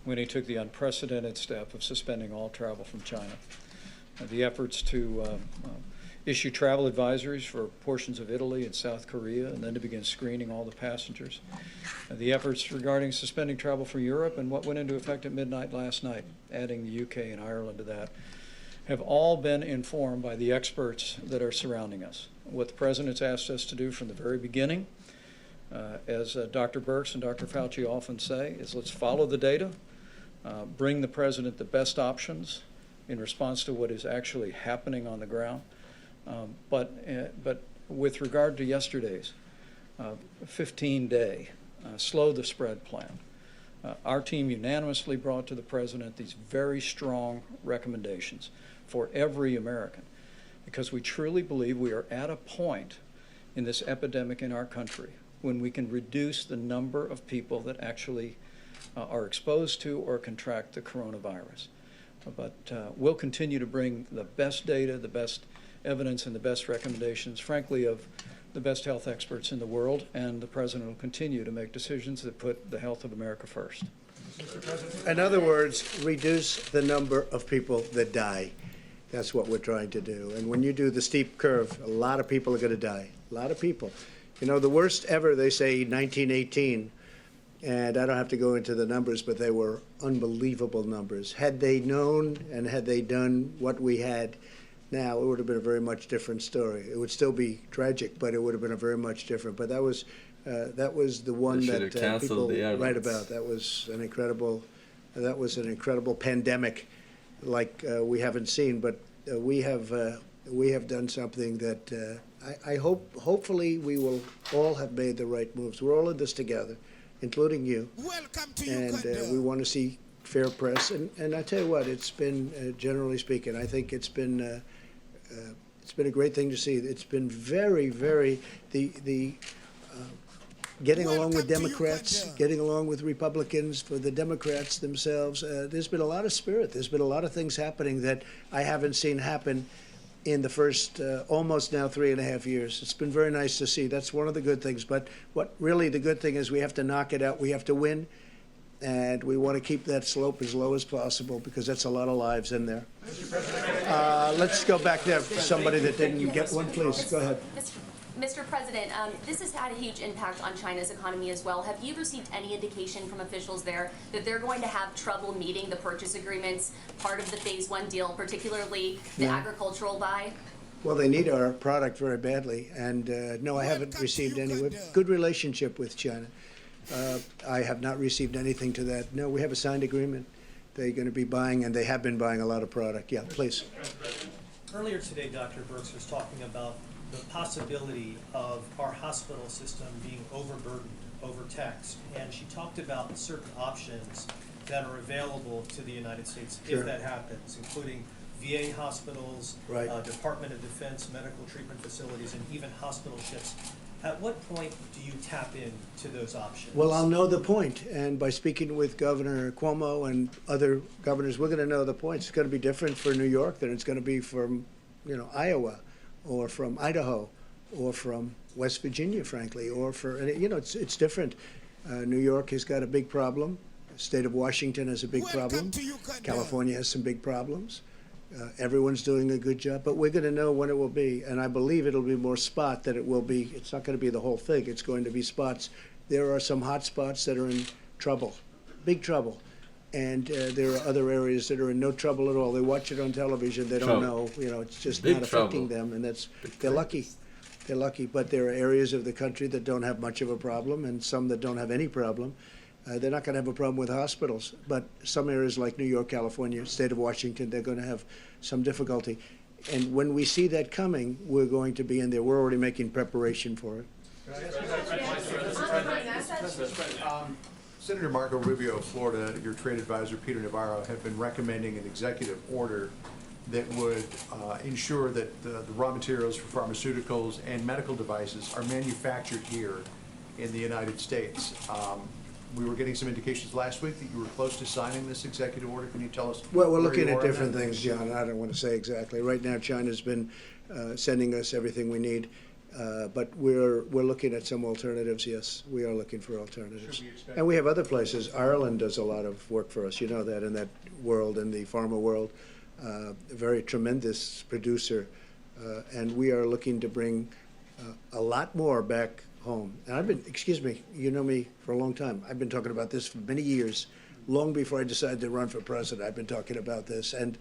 when he took the unprecedented step of suspending all travel from China, the efforts to issue travel advisories for portions of Italy and South Korea, and then to begin screening all the passengers. The efforts regarding suspending travel from Europe and what went into effect at midnight last night, adding the UK and Ireland to that, have all been informed by the experts that are surrounding us. What the President's asked us to do from the very beginning, as Dr. Birx and Dr. Fauci often say, is let's follow the data, bring the President the best options in response to what is actually happening on the ground. But with regard to yesterday's 15-day slow the spread plan, Our team unanimously brought to the President these very strong recommendations for every American, because we truly believe we are at a point in this epidemic in our country when we can reduce the number of people that actually are exposed to or contract the coronavirus. But we'll continue to bring the best data, the best evidence, and the best recommendations, frankly, of the best health experts in the world, and the President will continue to make decisions that put the health of America first. In other words, reduce the number of people that die. That's what we're trying to do. And when you do the steep curve, a lot of people are going to die. A lot of people. You know, the worst ever, they say, 1918. And I don't have to go into the numbers, but they were unbelievable numbers. Had they known and had they done what we had now, it would have been a very much different story. It would still be tragic, but it would have been a very much different. But that was the one that people write about. That was an incredible pandemic, like we haven't seen. But we have done something that I hopefully we will all have made the right moves. We're all in this together, including you, and we want to see fair press. And I tell you what, it's been generally speaking, I think it's been a great thing to see. It's been very, very getting along with Democrats, getting along with Republicans, for the Democrats themselves. There's been a lot of spirit. There's been a lot of things happening that I haven't seen happen in the first almost now 3.5 years. It's been very nice to see. That's one of the good things. But what really the good thing is, we have to knock it out. We have to win. And we want to keep that slope as low as possible, because that's a lot of lives in there. Let's go back there. Somebody that didn't get one, please. Go ahead. Mr. President, this has had a huge impact on China's economy as well. Have you received any indication from officials there that they're going to have trouble meeting the purchase agreements, part of the Phase 1 deal, particularly the agricultural buy? Well, they need our product very badly. And no, I haven't received any. We have good relationship with China. I have not received anything to that. No, we have a signed agreement. They're going to be buying, and they have been buying a lot of product. Yeah, please. Earlier today, Dr. Birx was talking about the possibility of our hospital system being overburdened, overtaxed, and she talked about certain options that are available to the United States if that happens, including VA hospitals, Department of Defense medical treatment facilities, and even hospital ships. At what point do you tap into those options? Well, I'll know the point, and by speaking with Governor Cuomo and other governors, we're going to know the points. It's going to be different for New York than it's going to be from, Iowa, or from Idaho, or from West Virginia, frankly, or for, it's different. New York has got a big problem. The state of Washington has a big problem. California has some big problems. Everyone's doing a good job, but we're going to know when it will be, and I believe it'll be more spot than it will be. It's not going to be the whole thing. It's going to be spots. There are some hot spots that are in trouble, big trouble, and there are other areas that are in no trouble at all. They watch it on television. They don't know. It's just not affecting them, and they're lucky. They're lucky, but there are areas of the country that don't have much of a problem, and some that don't have any problem. They're not going to have a problem with hospitals, but some areas like New York, California, state of Washington, they're going to have some difficulty. And when we see that coming, we're going to be in there. We're already making preparation for it. Senator Marco Rubio of Florida, your trade advisor, Peter Navarro, have been recommending an executive order that would ensure that the raw materials for pharmaceuticals and medical devices are manufactured here in the United States. We were getting some indications last week that you were close to signing this executive order. Can you tell us? Well, we're looking at different things, John. I don't want to say exactly. Right now, China's been sending us everything we need, but we're looking at some alternatives. Yes, we are looking for alternatives, and we have other places. Ireland does a lot of work for us. You know that in that world, in the pharma world, a very tremendous producer, and we are looking to bring a lot more back home. And I've been, excuse me, you know me for a long time. I've been talking about this for many years, long before I decided to run for president. I've been talking about this, and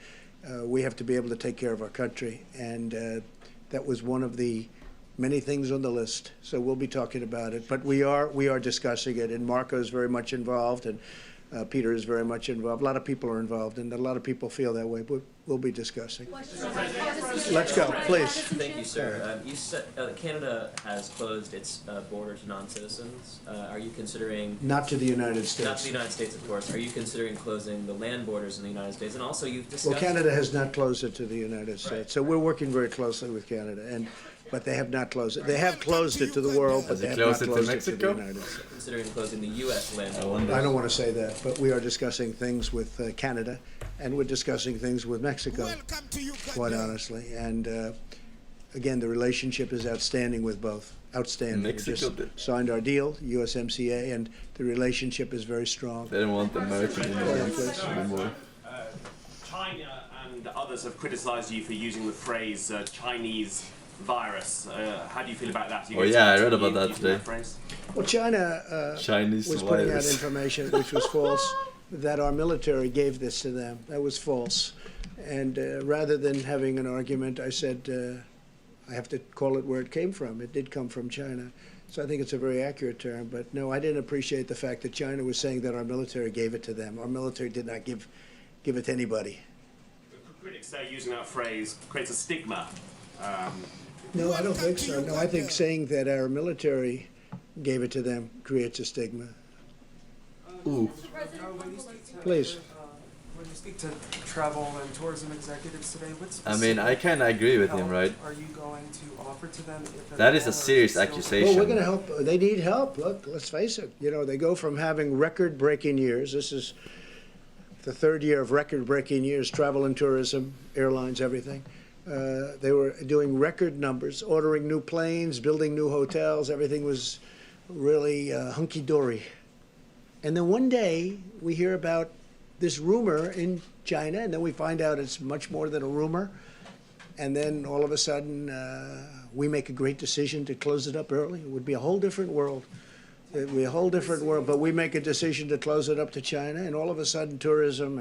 we have to be able to take care of our country. And that was one of the many things on the list. So we'll be talking about it, but we are discussing it, and Marco is very much involved, and Peter is very much involved. A lot of people are involved, and a lot of people feel that way. But we'll be discussing. Let's go, please. Thank you, sir. You said Canada has closed its border to non-citizens. Are you considering... Not to the United States. Not to the United States, of course. Are you considering closing the land borders in the United States? And also, you've discussed... Well, Canada has not closed it to the United States, Right. so we're working very closely with Canada, but they have not closed it. They have closed it to the world, but they have not closed it to the United States. Considering closing the U.S. land I borders. don't want to say that, but we are discussing things with Canada, and we're discussing things with Mexico, quite honestly. And again, the relationship is outstanding with both. Outstanding. Mexico We just signed our deal, USMCA, and the relationship is very strong. They don't want American immigrants anymore. China and others have criticized you for using the phrase Chinese virus. How do you feel about that? Oh yeah, I read about that today. Well, China Chinese was putting out virus. information which was false, that our military gave this to them. That was false. And rather than having an argument, I said, I have to call it where it came from. It did come from China. So I think it's a very accurate term. But no, I didn't appreciate the fact that China was saying that our military gave it to them. Our military did not give it to anybody. Critics say using that phrase creates a stigma. No, I don't think so. No, I think saying that our military gave it to them creates a stigma. Ooh. Please. When you speak to travel and tourism executives today, what's I mean, I kind of agree with him, right? are you going to offer to them? If That is a serious accusation. Well, we're going to help. They need help. Look, let's face it. You know, they go from having record-breaking years. This is the third year of record-breaking years, travel and tourism, airlines, everything. They were doing record numbers, ordering new planes, building new hotels. Everything was really hunky-dory. And then one day, we hear about this rumor in China, and then we find out it's much more than a rumor. And then all of a sudden, we make a great decision to close it up early. It would be a whole different world. It would be a whole different world. But we make a decision to close it up to China, and all of a sudden, tourism,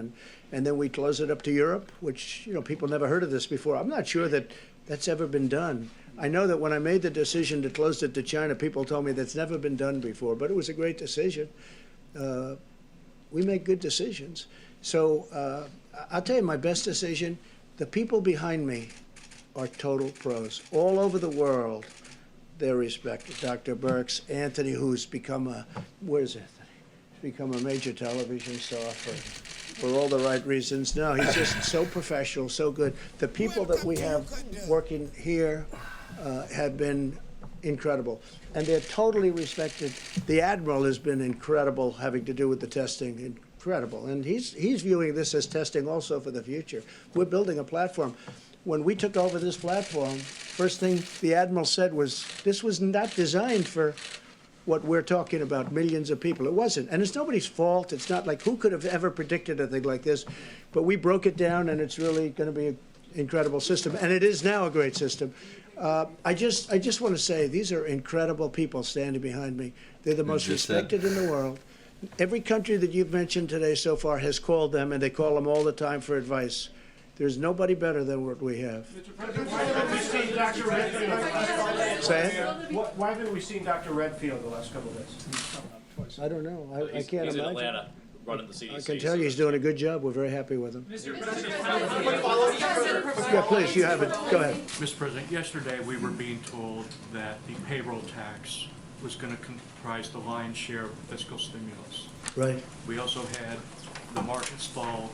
and then we close it up to Europe, which, you know, people never heard of this before. I'm not sure that that's ever been done. I know that when I made the decision to close it to China, people told me that's never been done before, but it was a great decision. We make good decisions. So I'll tell you my best decision. The people behind me are total pros. All over the world, they're respected. Dr. Birx, Anthony, who's become a, where's Anthony? He's become a major television star for all the right reasons. No, he's just so professional, so good. The people that we have working here have been incredible. And they're totally respected. The Admiral has been incredible, having to do with the testing, incredible. And he's viewing this as testing also for the future. We're building a platform. When we took over this platform, first thing the Admiral said was, this was not designed for what we're talking about, millions of people. It wasn't. And it's nobody's fault. It's not like, who could have ever predicted a thing like this? But we broke it down, and it's really going to be an incredible system. And it is now a great system. I just want to say, these are incredible people standing behind me. They're the most respected in the world. Every country that you've mentioned today so far has called them, and they call them all the time for advice. There's nobody better than what we have. Say it? Why haven't we seen Dr. Redfield the last couple of days? I don't know. I can't He's in imagine. Atlanta running the CDC. I can tell you he's doing a good job. We're very happy with him. Yeah, please, you have it. Go ahead. Mr. President, yesterday we were being told that the payroll tax was going to comprise the lion's share of fiscal stimulus. Right. We also had the markets fall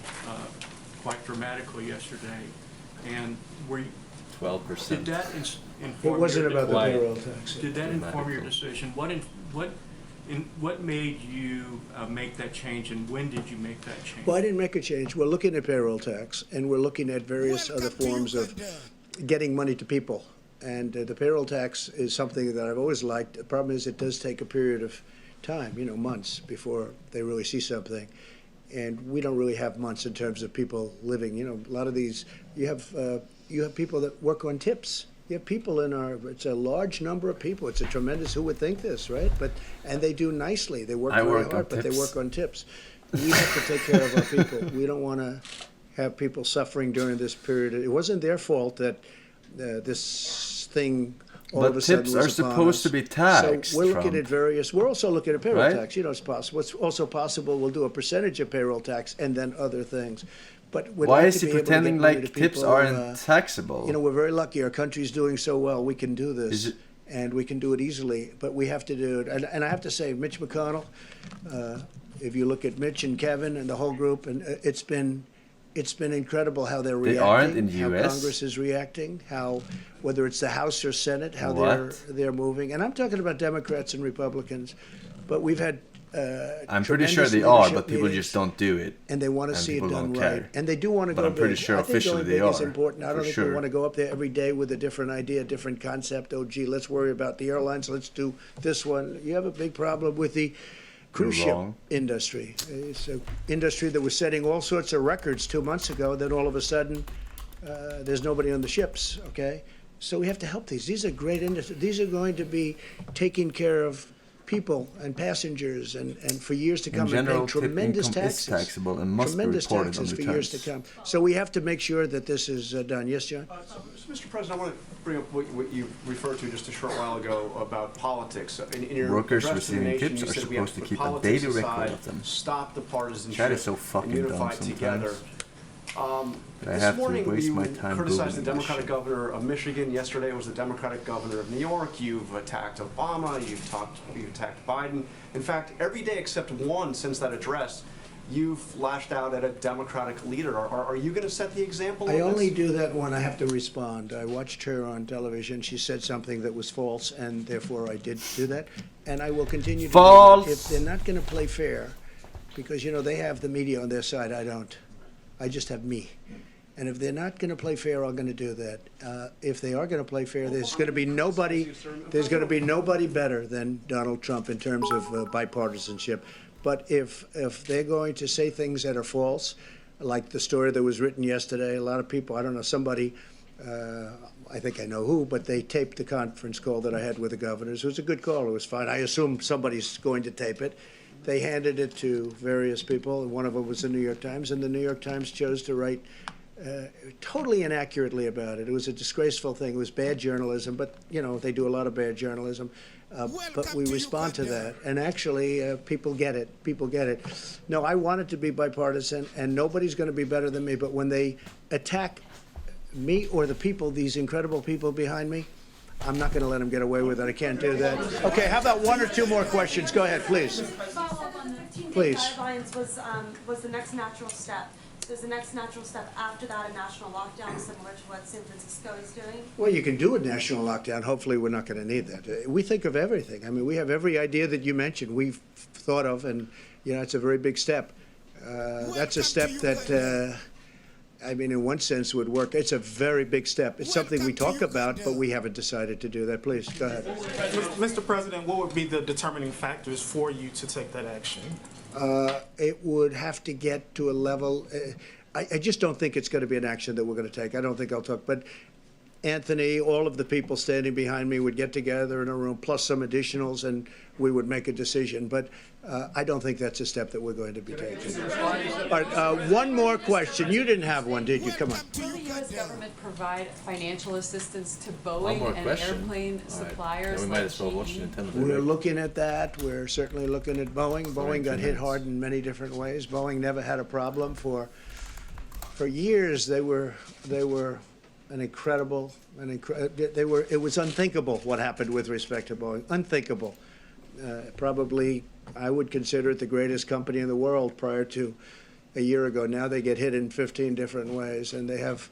quite dramatically yesterday, and were 12%. Did that inform? It wasn't your about the payroll tax. Did that inform your decision? What made you make that change, and when did you make that change? Well, I didn't make a change. We're looking at payroll tax, and we're looking at various other forms of getting money to people. And the payroll tax is something that I've always liked. The problem is it does take a period of time, you know, months before they really see something. And we don't really have months in terms of people living. You know, a lot of these, you have people that work on tips. You have people in it's a large number of people. It's a tremendous, who would think this, right? And they do nicely. They work very hard, but they work on tips. We have to take care of our people. We don't want to have people suffering during this period. It wasn't their fault that this thing all But of a sudden tips was are upon supposed us. to be taxed, So we're looking Trump. at various, we're also looking at payroll Right? tax, you know, it's possible. It's also possible we'll do a percentage of payroll tax and then other things. But we'd Why like is to he be able to pretending get money like to tips people, aren't taxable? You know, we're very lucky. Our country's doing so well. We can do Is this, it- and we can do it easily. But we have to do it. And I have to say, Mitch McConnell, if you look at Mitch and Kevin and the whole group, and it's been incredible how they're They reacting. aren't in how US? Congress is reacting. How whether it's the House or Senate, how What? they're moving. And I'm talking about Democrats and Republicans, but we've had. I'm pretty sure tremendous they are, leadership but people meetings. just don't do it. And they want to and see it people done don't right. care. And they do want to But go I'm pretty big. sure I think officially going they big is are, important. I for don't think sure. we want to go up there every day with a different idea, a different concept. Oh, gee, let's worry about the airlines. Let's do this one. You have a big problem with the cruise ship wrong. industry. It's an industry that was setting all sorts of records 2 months ago. Then all of a sudden, there's nobody on the ships, okay? So we have to help these. These are great industries. These are going to be taking care of people and passengers and for years to In come general, and tip pay tremendous income is taxes. taxable and must be Tremendous reported taxes on for years to returns. come. So we have to make sure that this is done. Yes, John? So, Mr. President, I want to bring up what you referred to just a short while ago about politics. In your Workers address to the receiving nation, tips you are said we have supposed to put keep a politics daily record aside, of them. stop the partisanship, Chat is so and fucking unify dumb together. sometimes. But I This have to morning, waste you my time criticized the Googling this Democratic shit. governor of Michigan. Yesterday, it was the Democratic governor of New York. You've attacked Obama. You've attacked Biden. In fact, every day except one since that address, you've lashed out at a Democratic leader. Are you going to set the example? I of only this? do that when I have to respond. I watched her on television. She said something that was false, and therefore I did do that. And I will continue to False. do that. If they're not going to play fair, because, you know, they have the media on their side, I don't. I just have me. And if they're not going to play fair, I'm going to do that. If they are going to play fair, there's going to be nobody. There's going to be nobody better than Donald Trump in terms of bipartisanship. But if they're going to say things that are false, like the story that was written yesterday, a lot of people, I don't know, somebody, I think I know who, but they taped the conference call that I had with the governors. It was a good call. It was fine. I assume somebody's going to tape it. They handed it to various people, and one of them was the New York Times, and the New York Times chose to write totally inaccurately about it. It was a disgraceful thing. It was bad journalism, but, you know, they do a lot of bad journalism. But we respond to that. And actually, people get it. People get it. No, I want it to be bipartisan, and nobody's going to be better than me. But when they attack me or the people, these incredible people behind me, I'm not going to let them get away with it. I can't do that. Okay, how about one or two more questions? Go ahead, please. Follow-up on the 15-day Please. guidelines was the next natural step. So is the next natural step after that a national lockdown similar to what San Francisco is doing? Well, you can do a national lockdown. Hopefully, we're not going to need that. We think of everything. I mean, we have every idea that you mentioned we've thought of, and, you know, it's a very big step. That's a step that, I mean, in one sense would work. It's a very big step. It's something we talk about, but we haven't decided to do that. Please, go ahead. Mr. President, what would be the determining factors for you to take that action? It would have to get to a level. I just don't think it's going to be an action that we're going to take. I don't think I'll talk. But Anthony, all of the people standing behind me would get together in a room, plus some additionals, and we would make a decision. But I don't think that's a step that we're going to be taking. All right, one more question. You didn't have one, did you? Come on. Will the U.S. government provide financial assistance to One more Boeing and question. airplane suppliers Then we might as well watch GE? Nintendo We're Direct. looking at that. We're certainly looking at Boeing. Boeing got hit 2 hard in many different ways. Boeing never had a problem for years. They were an incredible, it was unthinkable what happened with respect to Boeing. Unthinkable. Probably, I would consider it the greatest company in the world prior to a year ago. Now they get hit in 15 different ways, and they have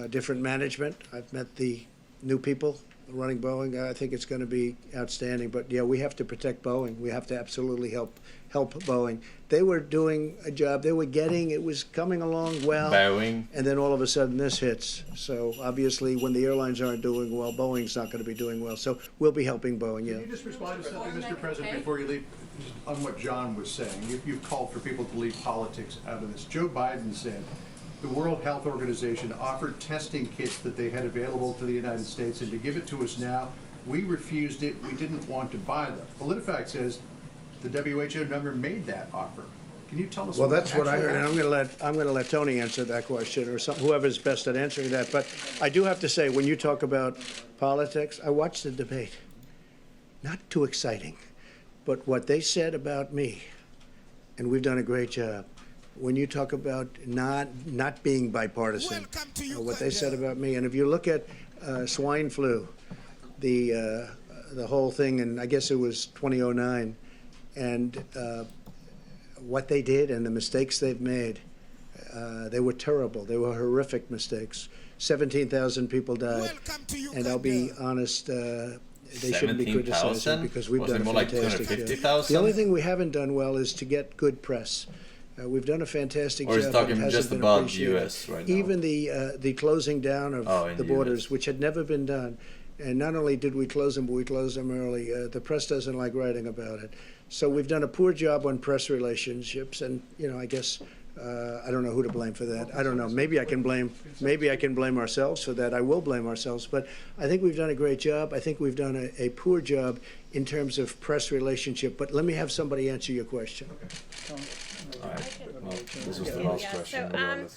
different management. I've met the new people running Boeing. I think it's going to be outstanding. But yeah, we have to protect Boeing. We have to absolutely help Boeing. They were doing a job. They were it was coming along well. Boeing. And then all of a sudden this hits. So obviously when the airlines aren't doing well, Boeing's not going to be doing well. So we'll be helping Boeing, yeah. Can you just respond to something, Mr. President, before you leave, just on what John was saying? You've called for people to leave politics out of this. Joe Biden said the World Health Organization offered testing kits that they had available to the United States, and to give it to us now, we refused it. We didn't want to buy them. PolitiFact says the WHO never made that offer. Can you tell us? Well, that's what I actually heard, and I'm going to let Tony answer that question, or whoever's best at answering that. But I do have to say, when you talk about politics, I watched the debate. Not too exciting, but what they said about me, and we've done a great job. When you talk about not being bipartisan, what they said about me, and if you look at swine flu, the whole thing, and I guess it was 2009, and what they did and the mistakes they've made, they were terrible. They were horrific mistakes. 17,000 people died, and I'll be honest, they shouldn't be criticizing because we've done a fantastic job. The only thing we haven't done well is to get good press. We've done a fantastic job. Or is talking just about the U.S. right now? Even the closing down of the borders, which had never been done. And not only did we close them, but we closed them early. The press doesn't like writing about it. So we've done a poor job on press relationships. And, you know, I guess, I don't know who to blame for that. I don't know. Maybe I can blame ourselves for that. I will blame ourselves. But I think we've done a great job. I think we've done a poor job in terms of press relationship. But let me have somebody answer your question. All right. Well, this was the last question.